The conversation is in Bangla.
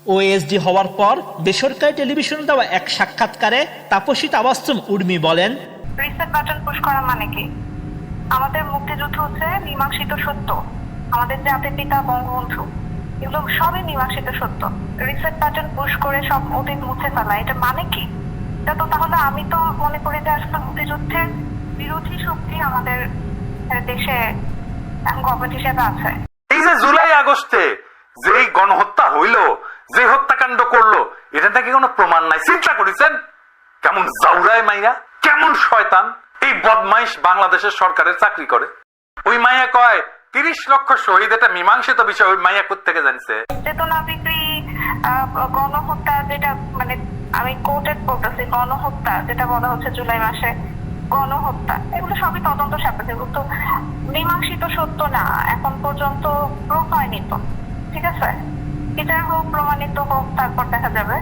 ওএসডি হওয়ার পর বেসরকারি টেলিভিশনে দেওয়া এক সাক্ষাৎকারে তাপসী তাবাসসুম উর্মি বলেন, রিসেট বাটন পুশ করা মানে কি? আমাদের মুক্তিযুদ্ধ হচ্ছে মীমাংসিত সত্য, আমাদের জাতির পিতা বঙ্গবন্ধু, এগুলো সবই মীমাংসিত সত্য। রিসেট বাটন পুশ করে সব অতীত মুছে ফেলা, এটা মানে কি? এটা তো তাহলে আমি তো মনে করি যে আসলে মুক্তিযুদ্ধের বিরোধী শক্তি আমাদের দেশে এখন গভর্নমেন্ট হিসেবে আছে। এই যে জুলাই আগস্টে যে গণহত্যা হইলো, যে হত্যাকাণ্ড করলো, এটা নাকি কোনো প্রমাণ নাই। চিন্তা করেছেন কেমন জাউরায় মাইয়া, কেমন শয়তান। এই বদমাইশ বাংলাদেশের সরকারের চাকরি করে। ওই মাইয়া কয় 30 লক্ষ শহীদ, এটা মীমাংসিত বিষয়। ওই মাইয়া কোত্থেকে জানছে? চেতনা বিক্রি, গণহত্যা, যেটা মানে আমি কোর্টেড বলতেছি, গণহত্যা যেটা বলা হচ্ছে জুলাই মাসে গণহত্যা, এগুলো সবই তদন্ত সাপেক্ষ, এগুলো তো মীমাংসিত সত্য না, এখন পর্যন্ত প্রুফ হয়নি তো। ঠিক আছে, এটা হোক, প্রমাণিত হোক, তারপর দেখা যাবে।